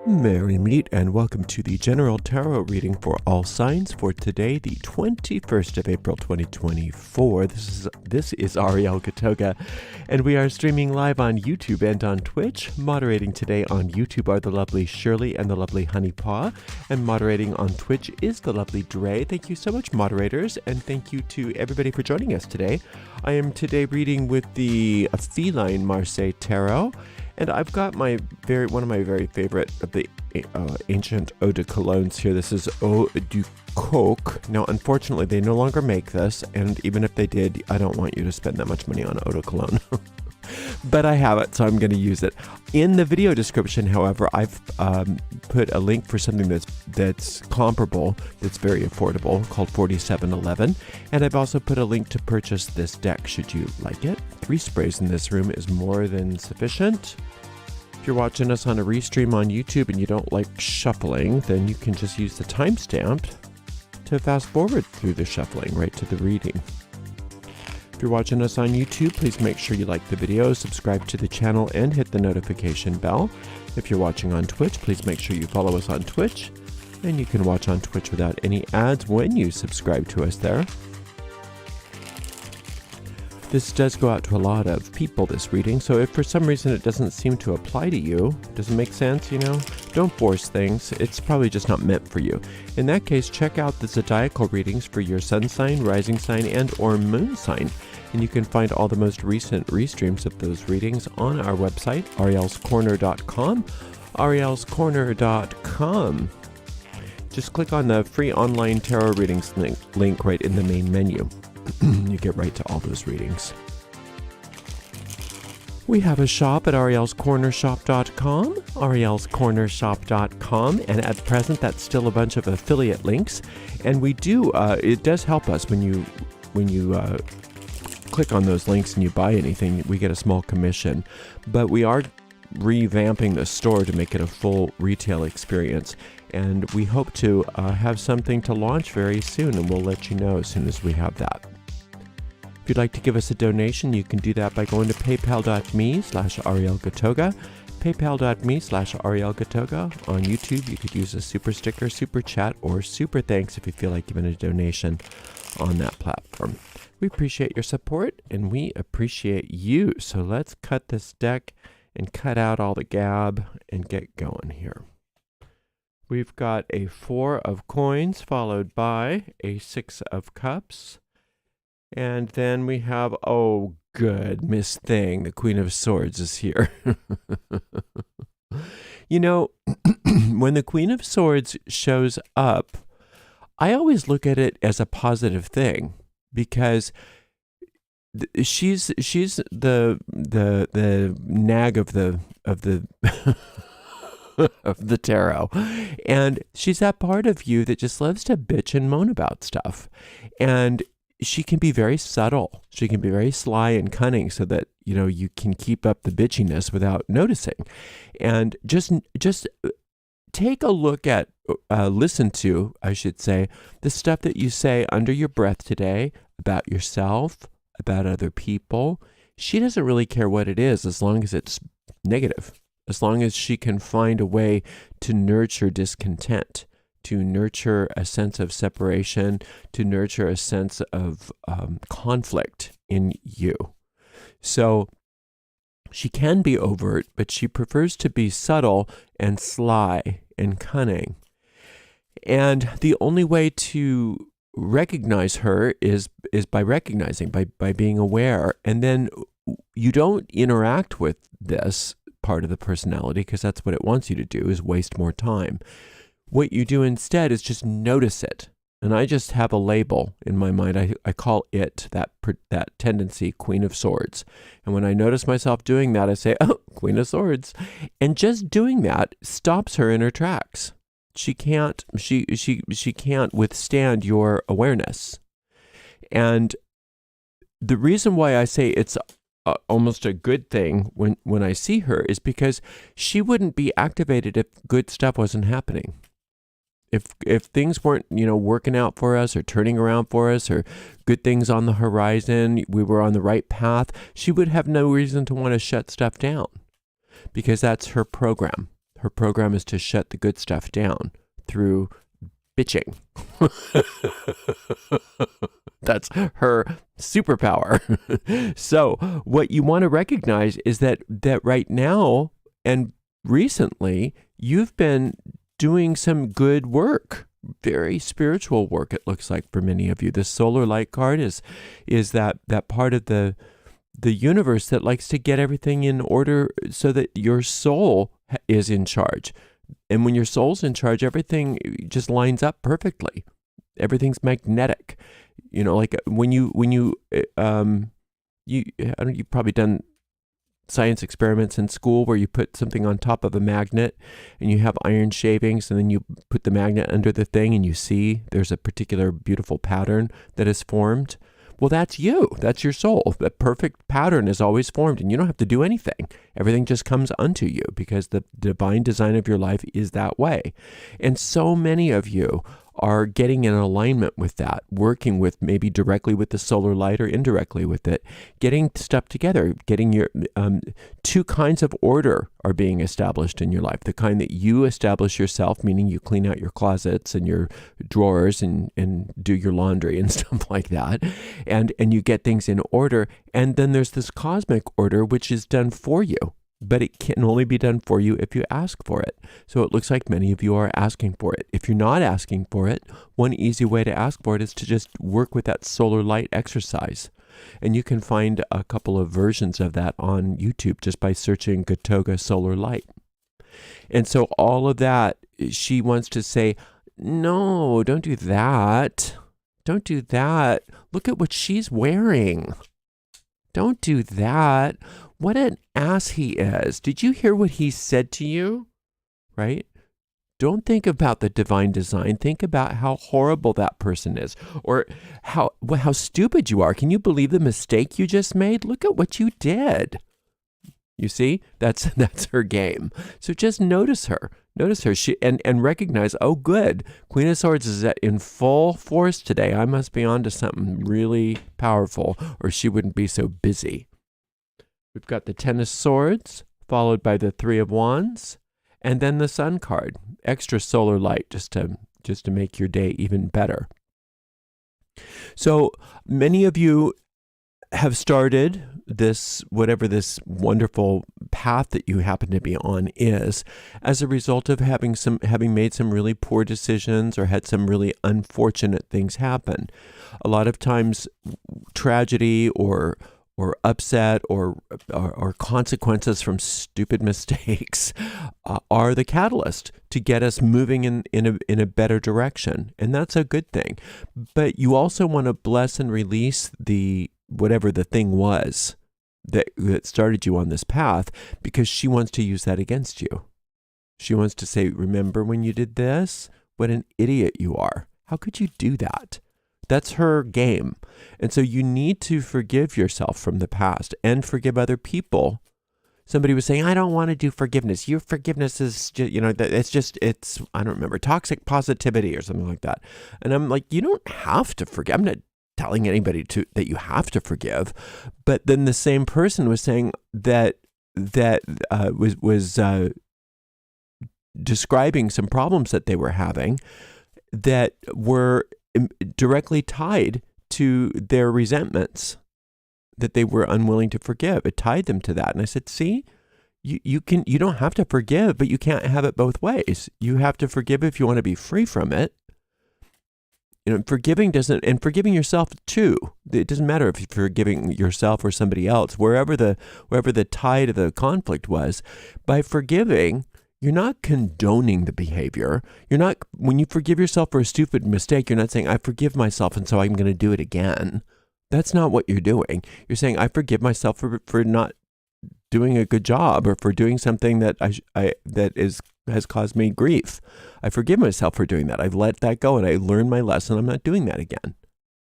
Merry meet and welcome to the General Tarot reading for all signs for today, the 21st of April 2024. This is Ariel Gatoga, and we are streaming live on YouTube and on Twitch. Moderating today on YouTube are the lovely Shirley and the lovely Honey Paw, and moderating on Twitch is the lovely Dre. Thank you so much, moderators, and thank you to everybody for joining us today. I am today reading with the Feline Marseille Tarot. And I've got one of my very favorite of the ancient eau de colognes here. This is Eau du Coq. Now, unfortunately, they no longer make this, and even if they did, I don't want you to spend that much money on eau de cologne. But I have it, so I'm going to use it. In the video description, however, I've put a link for something that's comparable, that's very affordable, called 4711. And I've also put a link to purchase this deck, should you like it. 3 sprays in this room is more than sufficient. If you're watching us on a restream on YouTube and you don't like shuffling, then you can just use the timestamp to fast forward through the shuffling right to the reading. If you're watching us on YouTube, please make sure you like the video, subscribe to the channel, and hit the notification bell. If you're watching on Twitch, please make sure you follow us on Twitch. And you can watch on Twitch without any ads when you subscribe to us there. This does go out to a lot of people, this reading, so if for some reason it doesn't seem to apply to you, doesn't make sense, don't force things. It's probably just not meant for you. In that case, check out the zodiacal readings for your sun sign, rising sign, and or moon sign. And you can find all the most recent restreams of those readings on our website, arielscorner.com. arielscorner.com. Just click on the free online tarot readings link right in the main menu. You get right to all those readings. We have a shop at arielscornershop.com, arielscornershop.com, and at present that's still a bunch of affiliate links. And we do, it does help us when you click on those links and you buy anything, we get a small commission. But we are revamping the store to make it a full retail experience. And we hope to have something to launch very soon, and we'll let you know as soon as we have that. If you'd like to give us a donation, you can do that by going to paypal.me/arielgatoga, paypal.me/arielgatoga. On YouTube, you could use a super sticker, super chat, or super thanks if you feel like giving a donation on that platform. We appreciate your support, and we appreciate you. So let's cut this deck and cut out all the gab and get going here. We've got a 4 of coins followed by a 6 of cups. And then we have, oh good, Miss Thing, the Queen of Swords is here. When the Queen of Swords shows up, I always look at it as a positive thing because she's the nag of the of the tarot, and she's that part of you that just loves to bitch and moan about stuff, and she can be very subtle. She can be very sly and cunning so that, you can keep up the bitchiness without noticing. And just take a look at, listen to, I should say, the stuff that you say under your breath today about yourself, about other people. She doesn't really care what it is as long as it's negative, as long as she can find a way to nurture discontent, to nurture a sense of separation, to nurture a sense of conflict in you. So she can be overt, but she prefers to be subtle and sly and cunning. And the only way to recognize her is by recognizing, by being aware. And then you don't interact with this part of the personality because that's what it wants you to do, is waste more time. What you do instead is just notice it. And I just have a label in my mind. I call it, that tendency, Queen of Swords. And when I notice myself doing that, I say, oh, Queen of Swords. And just doing that stops her in her tracks. She can't withstand your awareness. And the reason why I say it's almost a good thing when I see her is because she wouldn't be activated if good stuff wasn't happening. If things weren't, working out for us or turning around for us or good things on the horizon, we were on the right path, she would have no reason to want to shut stuff down because that's her program. Her program is to shut the good stuff down through bitching. That's her superpower. So what you want to recognize is that right now and recently, you've been doing some good work, very spiritual work, it looks like, for many of you. The solar light card is that part of the universe that likes to get everything in order so that your soul is in charge. And when your soul's in charge, everything just lines up perfectly. Everything's magnetic. You know, like when you've probably done science experiments in school where you put something on top of a magnet and you have iron shavings, and then you put the magnet under the thing and you see there's a particular beautiful pattern that is formed. Well, that's you. That's your soul. The perfect pattern is always formed, and you don't have to do anything. Everything just comes unto you because the divine design of your life is that way. And so many of you are getting in alignment with that, working with maybe directly with the solar light or indirectly with it, getting stuff together, getting your two kinds of order are being established in your life. The kind that you establish yourself, meaning you clean out your closets and your drawers and do your laundry and stuff like that. And you get things in order. And then there's this cosmic order, which is done for you. But it can only be done for you if you ask for it. So it looks like many of you are asking for it. If you're not asking for it, one easy way to ask for it is to just work with that solar light exercise. And you can find a couple of versions of that on YouTube just by searching Gatoga solar light. And so all of that, she wants to say, no, don't do that. Don't do that. Look at what she's wearing. Don't do that. What an ass he is. Did you hear what he said to you? Right? Don't think about the divine design. Think about how horrible that person is, or how stupid you are. Can you believe the mistake you just made? Look at what you did. You see? That's her game. So just notice her. Notice her. And recognize, oh good, Queen of Swords is in full force today. I must be on to something really powerful, or she wouldn't be so busy. We've got the Ten of Swords, followed by the Three of Wands, and then the Sun card. Extra solar light just to make your day even better. So many of you have started this, whatever this wonderful path that you happen to be on is, as a result of having made some really poor decisions or had some really unfortunate things happen. A lot of times tragedy or upset or consequences from stupid mistakes are the catalyst to get us moving in a better direction. And that's a good thing. But you also want to bless and release whatever the thing was that started you on this path, because she wants to use that against you. She wants to say, remember when you did this? What an idiot you are. How could you do that? That's her game. And so you need to forgive yourself from the past and forgive other people. Somebody was saying, I don't want to do forgiveness. Your forgiveness is just, it's, I don't remember, toxic positivity or something like that. And I'm like, you don't have to forgive. I'm not telling anybody that you have to forgive. But then the same person was saying that was describing some problems that they were having that were directly tied to their resentments that they were unwilling to forgive. It tied them to that. And I said, see, you don't have to forgive, but you can't have it both ways. You have to forgive if you want to be free from it. Forgiving yourself too. It doesn't matter if you're forgiving yourself or somebody else, wherever the tide of the conflict was. By forgiving, you're not condoning the behavior. When you forgive yourself for a stupid mistake, you're not saying, I forgive myself and so I'm going to do it again. That's not what you're doing. You're saying, I forgive myself for not doing a good job, or for doing something that has caused me grief. I forgive myself for doing that. I've let that go and I learned my lesson. I'm not doing that again.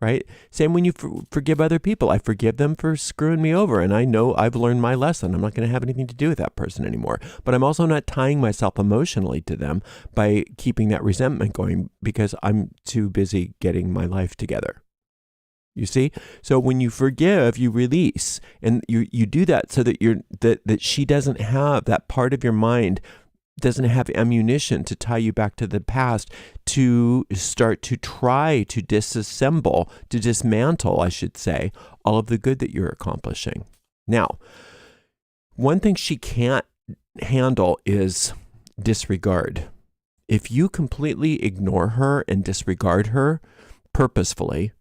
Right? Same when you forgive other people. I forgive them for screwing me over, and I know I've learned my lesson. I'm not going to have anything to do with that person anymore. But I'm also not tying myself emotionally to them by keeping that resentment going, because I'm too busy getting my life together. You see? So when you forgive, you release, and you do that so that that she doesn't have that part of your mind doesn't have ammunition to tie you back to the past to start to try to dismantle, I should say, all of the good that you're accomplishing. Now, one thing she can't handle is disregard. If you completely ignore her and disregard her purposefully,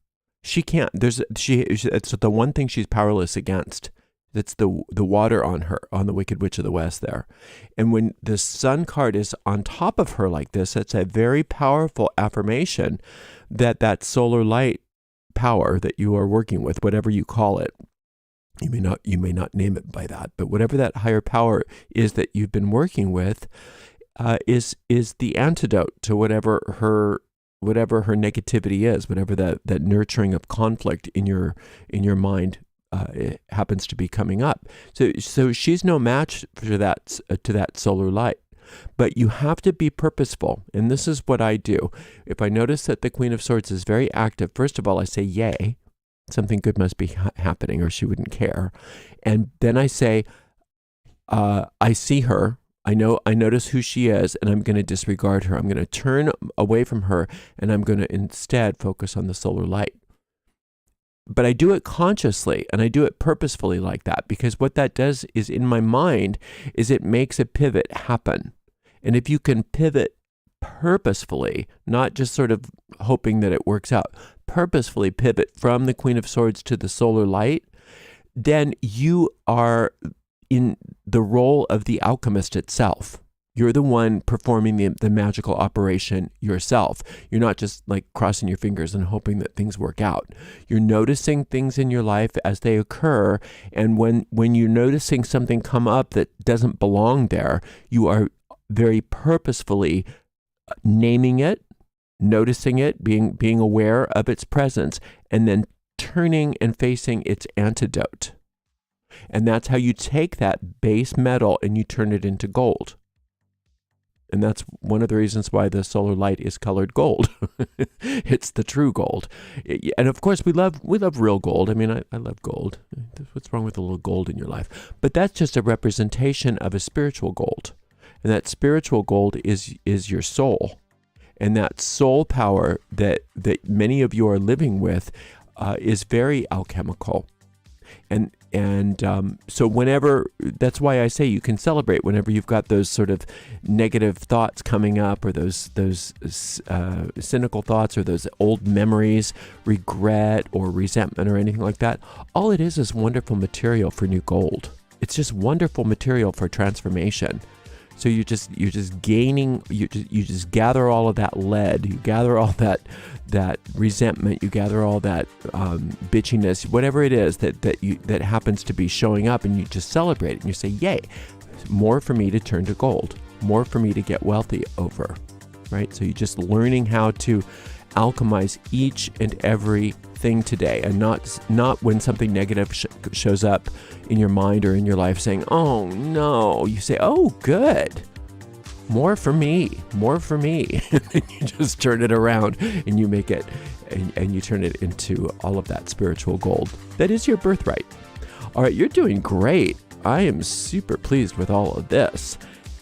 she can't. It's the one thing she's powerless against. That's the water on the Wicked Witch of the West there. And when the Sun card is on top of her like this, it's a very powerful affirmation that solar light power that you are working with, whatever you call it, you may not name it by that, but whatever that higher power is that you've been working with, is the antidote to whatever her negativity is, whatever that nurturing of conflict in your mind it happens to be coming up. So she's no match for that to that solar light. But you have to be purposeful, and this is what I do. If I notice that the Queen of Swords is very active, first of all, I say, yay, something good must be happening, or she wouldn't care. And then I say, I see her. I notice who she is, and I'm going to disregard her. I'm going to turn away from her, and I'm going to instead focus on the solar light. But I do it consciously, and I do it purposefully like that, because what that does is, in my mind, is it makes a pivot happen. And if you can pivot purposefully, not just sort of hoping that it works out, purposefully pivot from the Queen of Swords to the solar light, then you are in the role of the alchemist itself. You're the one performing the magical operation yourself. You're not just like crossing your fingers and hoping that things work out. You're noticing things in your life as they occur. And when you're noticing something come up that doesn't belong there, you are very purposefully naming it, noticing it, being aware of its presence, and then turning and facing its antidote. And that's how you take that base metal and you turn it into gold. And that's one of the reasons why the solar light is colored gold. It's the true gold. And of course, we love real gold. I mean, I love gold. What's wrong with a little gold in your life? But that's just a representation of a spiritual gold. And that spiritual gold is your soul. And that soul power that many of you are living with is very alchemical. And so whenever, that's why I say you can celebrate whenever you've got those sort of negative thoughts coming up, or those cynical thoughts, or those old memories, regret or resentment or anything like that. All it is wonderful material for new gold. It's just wonderful material for transformation. So you just gather all of that lead, you gather all that resentment, you gather all that bitchiness, whatever it is that happens to be showing up, and you just celebrate it and you say, yay, more for me to turn to gold, more for me to get wealthy over, right? So you're just learning how to alchemize each and every thing today, and not when something negative shows up in your mind or in your life saying, oh no, you say, oh good, more for me, and then you just turn it around and you make it and you turn it into all of that spiritual gold that is your birthright. All right, you're doing great. I am super pleased with all of this.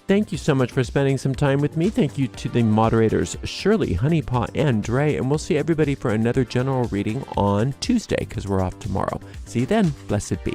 Thank you so much for spending some time with me. Thank you to the moderators, Shirley, Honeypaw, and Dre. And we'll see everybody for another general reading on Tuesday, because we're off tomorrow. See you then. Blessed be.